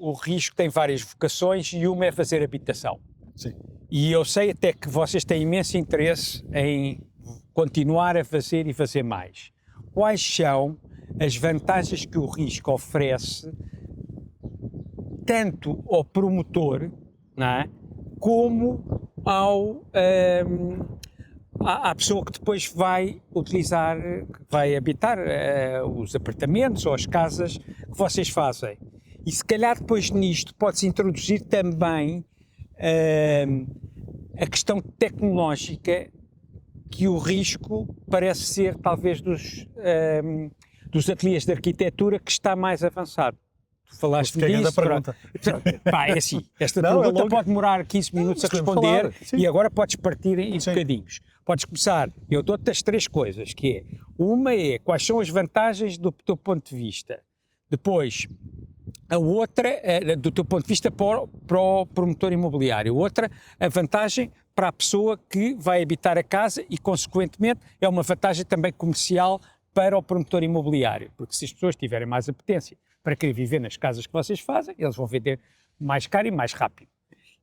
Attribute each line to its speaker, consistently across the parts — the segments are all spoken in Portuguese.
Speaker 1: o risco tem várias vocações e uma é fazer habitação.
Speaker 2: Sim.
Speaker 1: E eu sei até que vocês têm imenso interesse em continuar a fazer e fazer mais. Quais são as vantagens que o risco oferece tanto ao promotor, não é, como à pessoa que depois vai utilizar, que vai habitar os apartamentos ou as casas que vocês fazem? E se calhar depois nisto pode-se introduzir também a questão tecnológica, que o risco parece ser talvez dos ateliês de arquitetura que está mais avançado. Tu falaste disso. Pá, é assim, esta pergunta pode demorar 15 minutos a responder e agora podes partir em bocadinhos. Podes começar, eu dou-te as 3 coisas, que é, uma é quais são as vantagens do teu ponto de vista. Depois, a outra, do teu ponto de vista para o promotor imobiliário. Outra, a vantagem para a pessoa que vai habitar a casa e, consequentemente, é uma vantagem também comercial para o promotor imobiliário. Porque se as pessoas tiverem mais apetência para querer viver nas casas que vocês fazem, eles vão vender mais caro e mais rápido.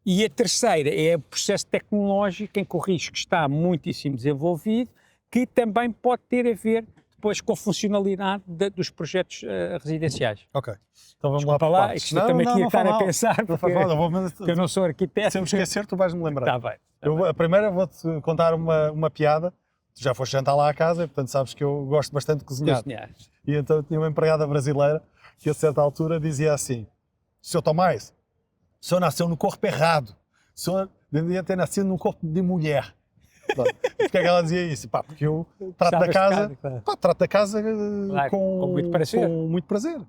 Speaker 1: E a terceira é o processo tecnológico em que o risco está muitíssimo desenvolvido, que também pode ter a ver depois com a funcionalidade dos projetos residenciais.
Speaker 2: Ok. Então vamos
Speaker 1: Desculpa
Speaker 2: lá.
Speaker 1: Isto também aqui estar a pensar, porque eu não sou arquiteto.
Speaker 2: Se eu me esquecer, tu vais-me lembrar.
Speaker 1: Está bem.
Speaker 2: A primeira vou-te contar uma piada. Tu já foste jantar lá à casa, portanto sabes que eu gosto bastante de cozinhar. E então eu tinha uma empregada brasileira que a certa altura dizia assim: Sr. Tomás, o senhor nasceu no corpo errado. O senhor devia ter nascido no corpo de mulher. Por que ela dizia isso? Pá, porque eu trato da casa, com muito prazer.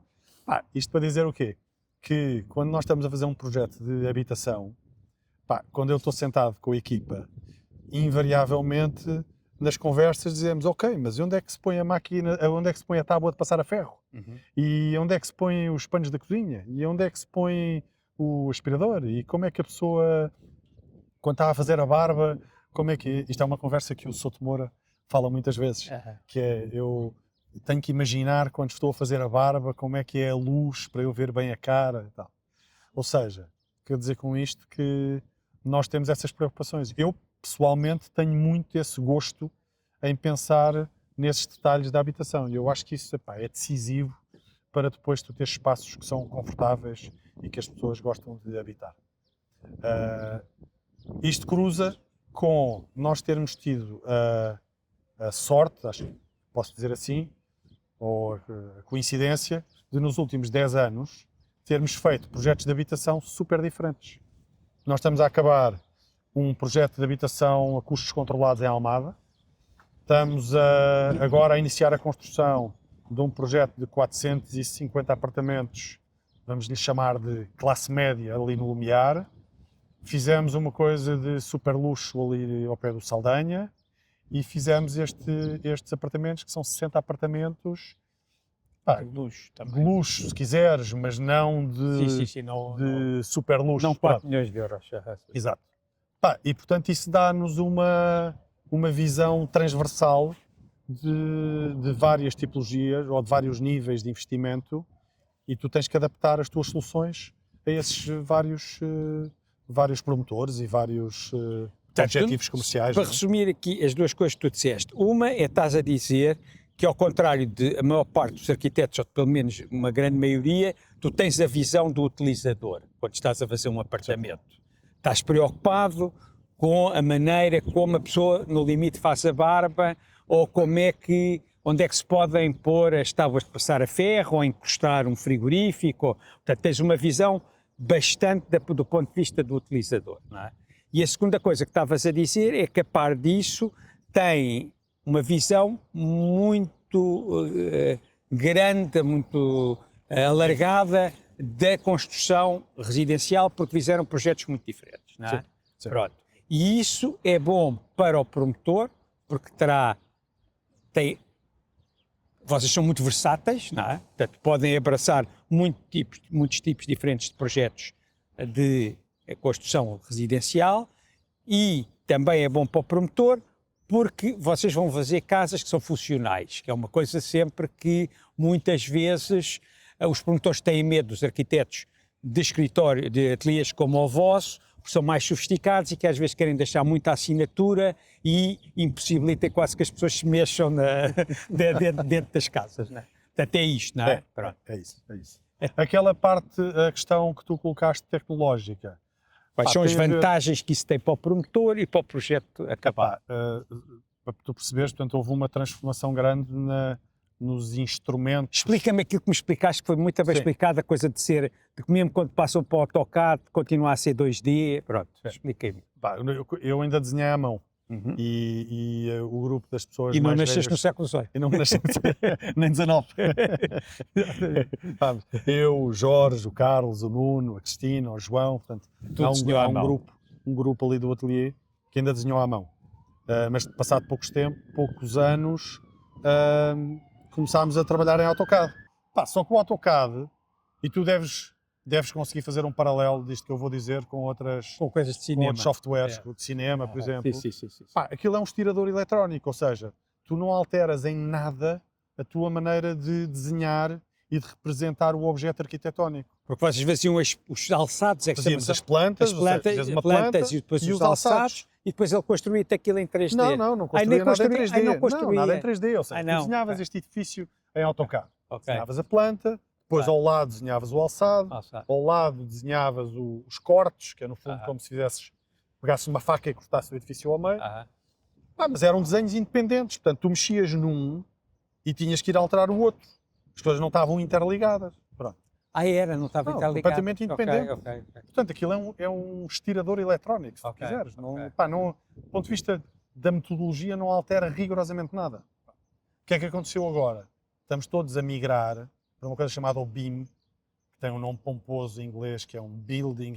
Speaker 2: Pá, isto para dizer o quê? Que quando nós estamos a fazer um projeto de habitação, pá, quando eu estou sentado com a equipa, invariavelmente nas conversas dizemos: ok, mas onde é que se põe a máquina, onde é que se põe a tábua de passar a ferro? E onde é que se põem os panos da cozinha? E onde é que se põe o aspirador? E como é que a pessoa, quando está a fazer a barba, como é que... Isto é uma conversa que o Souto Moura fala muitas vezes, que é, eu tenho que imaginar quando estou a fazer a barba, como é que é a luz para eu ver bem a cara e tal. Ou seja, quero dizer com isto que nós temos essas preocupações. Eu, pessoalmente, tenho muito esse gosto em pensar nesses detalhes da habitação. E eu acho que isso, epá, é decisivo para depois tu ter espaços que são confortáveis e que as pessoas gostam de habitar. Isto cruza com nós termos tido a sorte, acho que posso dizer assim, ou a coincidência, de nos últimos 10 anos termos feito projetos de habitação super diferentes. Nós estamos a acabar um projeto de habitação a custos controlados em Almada. Estamos agora a iniciar a construção de um projeto de 450 apartamentos, vamos lhe chamar de classe média, ali no Lumiar. Fizemos uma coisa de super luxo ali ao pé do Saldanha e fizemos estes apartamentos, que são 60 apartamentos de luxo, se quiseres, mas não de super luxo.
Speaker 1: Não 4 milhões de euros.
Speaker 2: Exato. E portanto isso dá-nos uma visão transversal de várias tipologias ou de vários níveis de investimento, e tu tens que adaptar as tuas soluções a esses vários promotores e vários objetivos comerciais.
Speaker 1: Para resumir aqui as duas coisas que tu disseste, uma é, estás a dizer que, ao contrário de a maior parte dos arquitetos, ou pelo menos uma grande maioria, tu tens a visão do utilizador quando estás a fazer um apartamento. Sim. Estás preocupado com a maneira como a pessoa, no limite, faz a barba, ou onde é que se podem pôr as tábuas de passar a ferro, ou encostar um frigorífico. Portanto, tens uma visão bastante do ponto de vista do utilizador, não é? E a segunda coisa que estavas a dizer é que, a par disso, tem uma visão muito grande, muito alargada da construção residencial, porque fizeram projetos muito diferentes, não é?
Speaker 2: Sim.
Speaker 1: Pronto. E isso é bom para o promotor, porque vocês são muito versáteis, não é? Portanto, podem abraçar muitos tipos diferentes de projetos de construção residencial, e também é bom para o promotor, porque vocês vão fazer casas que são funcionais, que é uma coisa sempre que muitas vezes os promotores têm medo dos arquitetos de escritório, de ateliês como o vosso, que são mais sofisticados e que às vezes querem deixar muita assinatura e impossibilita quase que as pessoas se mexam dentro das casas, não é? Portanto, é isto, não é?
Speaker 2: É isso. Aquela parte, a questão que tu colocaste tecnológica.
Speaker 1: Quais são as vantagens que isso tem para o promotor e para o projeto acabar?
Speaker 2: Para tu perceberes, portanto, houve uma transformação grande nos instrumentos.
Speaker 1: Explica-me aquilo que me explicaste, que foi muito bem explicado, a coisa de ser, de que mesmo quando passam para o AutoCAD, continua a ser 2D, pronto, expliquei-me.
Speaker 2: Eu ainda desenhei à mão. E o grupo das pessoas
Speaker 1: e não
Speaker 2: mais
Speaker 1: nasceste
Speaker 2: velhas,
Speaker 1: no século XVIII.
Speaker 2: E não nasci nem 19. Eu, o Jorge, o Carlos, o Nuno, a Cristina, o João, portanto, há um grupo ali do ateliê que ainda desenhou à mão. Mas passado poucos anos, começámos a trabalhar em AutoCAD. Só que o AutoCAD, e tu deves conseguir fazer um paralelo disto que eu vou dizer com
Speaker 1: coisas de cinema,
Speaker 2: com outros softwares, de cinema, por exemplo.
Speaker 1: Sim.
Speaker 2: Aquilo é um estirador eletrónico, ou seja, tu não alteras em nada a tua maneira de desenhar e de representar o objeto arquitetónico.
Speaker 1: Porque vocês faziam os alçados,
Speaker 2: fazíamos as plantas,
Speaker 1: plantas e depois os alçados, e depois ele construía-te aquilo em 3D.
Speaker 2: Não construía nada em 3D. Não, nada em 3D, ou seja, tu desenhavas este edifício em AutoCAD. Desenhavas a planta, depois ao lado desenhavas o alçado, ao lado desenhavas os cortes, que é no fundo como se pegasses uma faca e cortasses o edifício ao meio. Mas eram desenhos independentes, portanto tu mexias num e tinhas que ir alterar o outro. As coisas não estavam interligadas. Pronto.
Speaker 1: Não estava interligado.
Speaker 2: Completamente independente.
Speaker 1: Okay.
Speaker 2: Portanto, aquilo é um estirador eletrónico, se quiseres. Do ponto de vista da metodologia, não altera rigorosamente nada. O que é que aconteceu agora? Estamos todos a migrar para uma coisa chamada o BIM, que tem um nome pomposo em inglês, que é um Building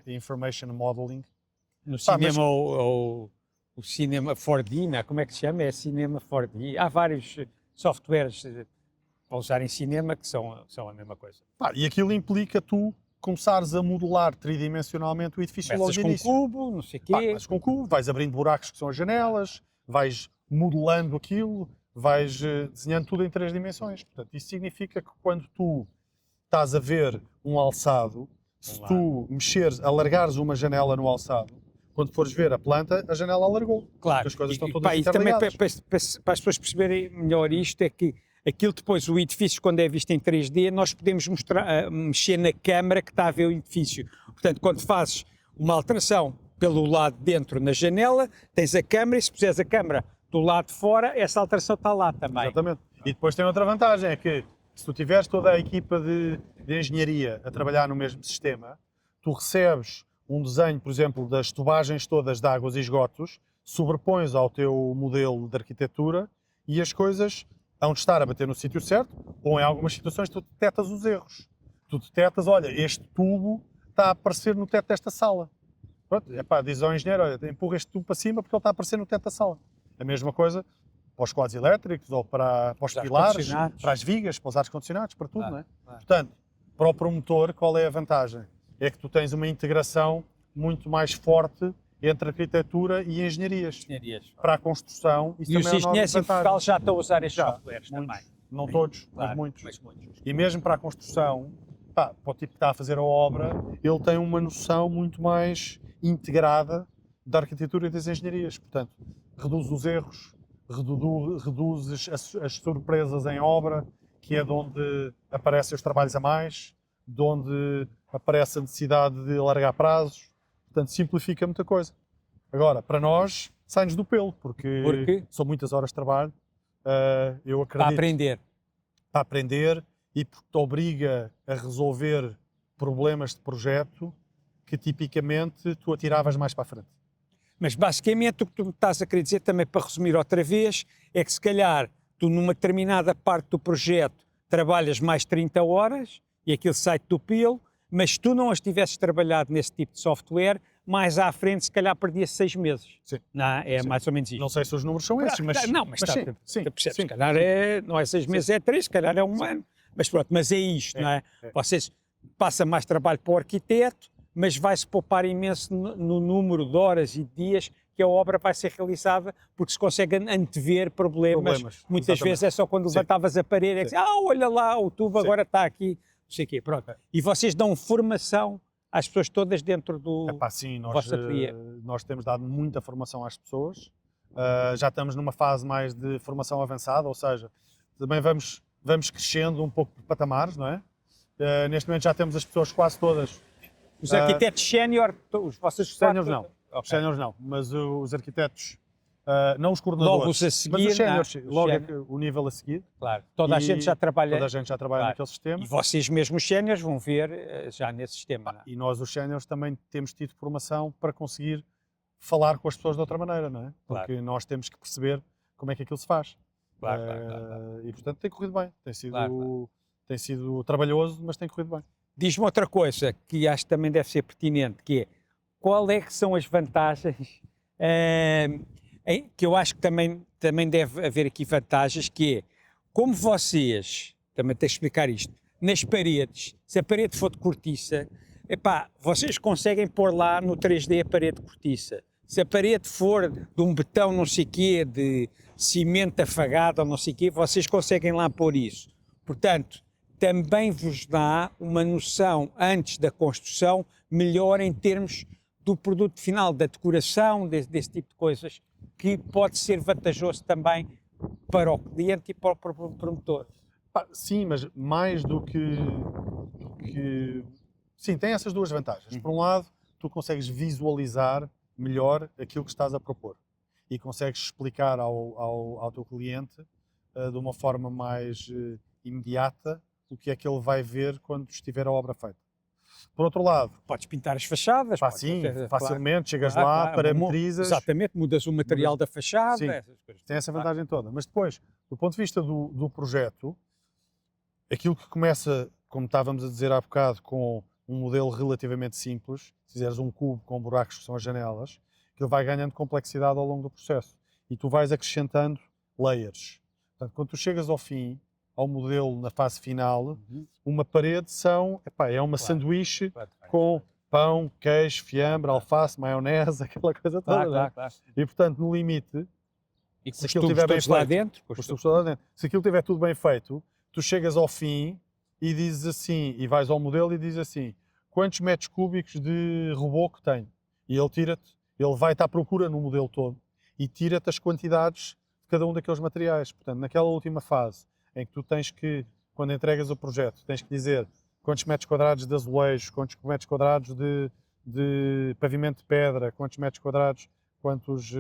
Speaker 2: Information Modeling.
Speaker 1: No cinema, o cinema 4D, não? Como é que se chama? É cinema 4D. Há vários softwares para usar em cinema que são a mesma coisa.
Speaker 2: E aquilo implica tu começares a modelar tridimensionalmente o edifício logo de início.
Speaker 1: Com cubo, não sei o quê.
Speaker 2: Vais com cubo, vais abrindo buracos que são as janelas, vais modelando aquilo, vais desenhando tudo em 3 dimensões. Portanto, isso significa que quando tu estás a ver um alçado, se tu alargares uma janela no alçado, quando fores ver a planta, a janela alargou.
Speaker 1: Claro.
Speaker 2: As coisas estão todas interligadas.
Speaker 1: Também para as pessoas perceberem melhor isto, é que aquilo depois, o edifício, quando é visto em 3D, nós podemos mexer na câmara que está a ver o edifício. Portanto, quando fazes uma alteração pelo lado de dentro na janela, tens a câmara e se puseres a câmara do lado de fora, essa alteração está lá também.
Speaker 2: Exatamente. E depois tem outra vantagem, é que se tu tiveres toda a equipa de engenharia a trabalhar no mesmo sistema, tu recebes um desenho, por exemplo, das tubagens todas de águas e esgotos, sobrepões ao teu modelo de arquitetura e as coisas hão de estar a bater no sítio certo, ou em algumas situações tu detectas os erros. Tu detectas, olha, este tubo está a aparecer no teto desta sala. Pronto, diz ao engenheiro, olha, empurra este tubo para cima porque ele está a aparecer no teto da sala. A mesma coisa para os quadros elétricos, ou para os pilares, para as vigas, para os ar-condicionados, para tudo, não é? Portanto, para o promotor, qual é a vantagem? É que tu tens uma integração muito mais forte entre arquitetura e engenharias. Para a construção, isso
Speaker 1: e os engenheiros em Portugal já estão a usar estes softwares também.
Speaker 2: Não todos, mas muitos. E mesmo para a construção, para o tipo que está a fazer a obra, ele tem uma noção muito mais integrada da arquitetura e das engenharias. Portanto, reduz os erros, reduz as surpresas em obra, que é de onde aparecem os trabalhos a mais, de onde aparece a necessidade de alargar prazos. Portanto, simplifica muita coisa. Agora, para nós, sai-nos do pelo, porque são muitas horas de trabalho. Eu acredito. Para aprender e porque te obriga a resolver problemas de projeto que tipicamente tu atiravas mais para a frente.
Speaker 1: Mas basicamente o que tu me estás a querer dizer, também para resumir outra vez, é que se calhar tu numa determinada parte do projeto trabalhas mais 30 horas e aquilo sai-te do pelo, mas se tu não as tivesses trabalhado nesse tipo de software, mais à frente se calhar perdias 6 meses.
Speaker 2: Sim.
Speaker 1: Não, é mais ou menos isso.
Speaker 2: Não sei se os números são esses, mas...
Speaker 1: Não, mas
Speaker 2: sim.
Speaker 1: Se calhar não é 6 meses, é 3, se calhar é 1 ano. Mas pronto, mas é isto, não é? Vocês passam mais trabalho para o arquiteto, mas vai-se poupar imenso no número de horas e dias que a obra vai ser realizada, porque se consegue antever problemas. Muitas vezes é só quando levantavas a parede, é que olha lá, o tubo agora está aqui. sei o quê, pronto. E vocês dão formação às pessoas todas dentro do
Speaker 2: Sim,
Speaker 1: vosso ateliê?
Speaker 2: Nós temos dado muita formação às pessoas. Já estamos numa fase mais de formação avançada, ou seja, também vamos crescendo um pouco por patamares, não é? Neste momento já temos as pessoas quase todas.
Speaker 1: Os arquitetos sénior, os vossos
Speaker 2: séniores não.
Speaker 1: Okay.
Speaker 2: Os séniores não, mas os arquitetos, não os coordenadores.
Speaker 1: Logo a seguir,
Speaker 2: mas os séniores, logo
Speaker 1: sénior.
Speaker 2: o nível a seguir.
Speaker 1: Claro, toda a gente já trabalha.
Speaker 2: Toda a gente já trabalha
Speaker 1: claro.
Speaker 2: naquele sistema.
Speaker 1: E vocês mesmos séniores vão ver já nesse sistema. Não é?
Speaker 2: E nós, os séniores, também temos tido formação para conseguir falar com as pessoas de outra maneira, não é? Porque
Speaker 1: claro.
Speaker 2: nós temos que perceber como é que aquilo se faz.
Speaker 1: Claro, claro.
Speaker 2: E portanto tem corrido bem. Tem sido trabalhoso, mas tem corrido bem.
Speaker 1: Diz-me outra coisa que acho que também deve ser pertinente, que é qual é que são as vantagens, que eu acho que também deve haver aqui vantagens, que é, como vocês, também tenho que explicar isto, nas paredes, se a parede for de cortiça, vocês conseguem pôr lá no 3D a parede de cortiça. Se a parede for de um betão não sei quê, de cimento afagado ou não sei quê, vocês conseguem lá pôr isso. Portanto, também vos dá uma noção, antes da construção, melhor em termos do produto final, da decoração, desse tipo de coisas, que pode ser vantajoso também para o cliente e para o promotor.
Speaker 2: Sim, mas mais do que... Sim, tem essas duas vantagens. Por um lado, tu consegues visualizar melhor aquilo que estás a propor e consegues explicar ao teu cliente de uma forma mais imediata o que é que ele vai ver quando estiver a obra feita. Por outro lado...
Speaker 1: Podes pintar as fachadas.
Speaker 2: Sim, facilmente, chegas lá, parametrizas...
Speaker 1: Exatamente, mudas o material da fachada.
Speaker 2: Sim,
Speaker 1: essas coisas.
Speaker 2: Tem essa vantagem toda. Mas depois, do ponto de vista do projeto, aquilo que começa, como estávamos a dizer há bocado, com um modelo relativamente simples, se fizeres um cubo com buracos que são as janelas, que ele vai ganhando complexidade ao longo do processo. E tu vais acrescentando layers. Portanto, quando tu chegas ao fim, ao modelo na fase final, uma parede é uma sanduíche com pão, queijo, fiambre, alface, maionese, aquela coisa toda.
Speaker 1: Claro.
Speaker 2: E portanto, no limite,
Speaker 1: e
Speaker 2: se aquilo estiver bem feito, se aquilo estiver tudo bem feito, tu chegas ao fim e dizes assim, e vais ao modelo e dizes assim, quantos metros cúbicos de reboco tem? E ele vai estar à procura no modelo todo e tira-te as quantidades de cada um daqueles materiais. Portanto, naquela última fase, em que tu tens que, quando entregas o projeto, tens que dizer quantos metros quadrados de azulejo, quantos metros quadrados de pavimento de pedra, quantos metros quadrados, quantos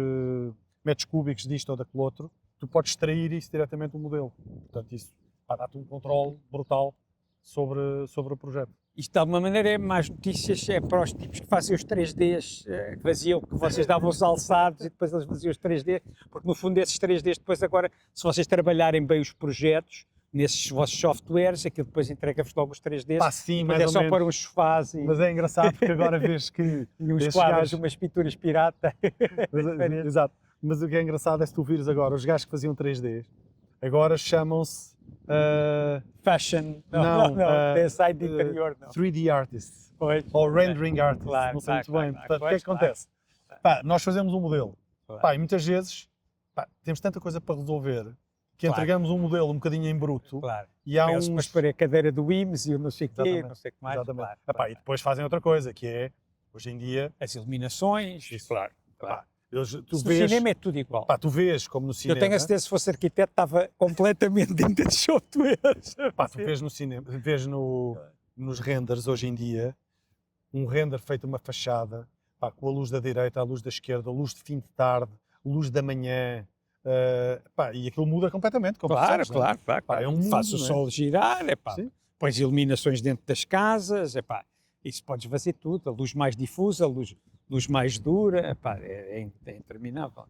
Speaker 2: metros cúbicos disto ou daquele outro, tu podes extrair isso diretamente do modelo. Portanto, isso dá-te um controle brutal sobre o projeto.
Speaker 1: Isto de alguma maneira é mais notícias para os tipos que fazem os 3Ds, que vocês davam os alçados e depois eles faziam os 3D, porque no fundo esses 3Ds depois agora, se vocês trabalharem bem os projetos, nesses vossos softwares, aquilo depois entrega-vos logo os 3Ds,
Speaker 2: sim,
Speaker 1: mas é só pôr uns sofás e...
Speaker 2: Mas é engraçado porque agora vês que...
Speaker 1: e uns quadros, umas pinturas pirata.
Speaker 2: Exato, mas o que é engraçado é se tu vires agora, os gajos que faziam 3D, agora chamam-se...
Speaker 1: Fashion,
Speaker 2: não,
Speaker 1: design de interior, não.
Speaker 2: 3D artists,
Speaker 1: Pois,
Speaker 2: ou rendering artists,
Speaker 1: claro,
Speaker 2: não sei muito bem. Portanto, o que é que acontece? Nós fazemos um modelo, e muitas vezes temos tanta coisa para resolver que entregamos um modelo um bocadinho em bruto e há
Speaker 1: mas para a cadeira do IMS e o não sei o quê, não sei o que mais.
Speaker 2: Exatamente. E depois fazem outra coisa, que é, hoje em dia...
Speaker 1: as iluminações.
Speaker 2: Isso, claro.
Speaker 1: No cinema é tudo igual.
Speaker 2: Tu vês como no cinema...
Speaker 1: Eu tenho a certeza que se fosse arquiteto estava completamente dentro de softwares.
Speaker 2: Tu vês no cinema, vês nos renders hoje em dia, um render feito uma fachada, com a luz da direita, a luz da esquerda, a luz de fim de tarde, luz da manhã, e aquilo muda completamente.
Speaker 1: Claro.
Speaker 2: É um mundo,
Speaker 1: faz o sol girar, pões iluminações dentro das casas, isso podes fazer tudo, a luz mais difusa, a luz mais dura, é interminável.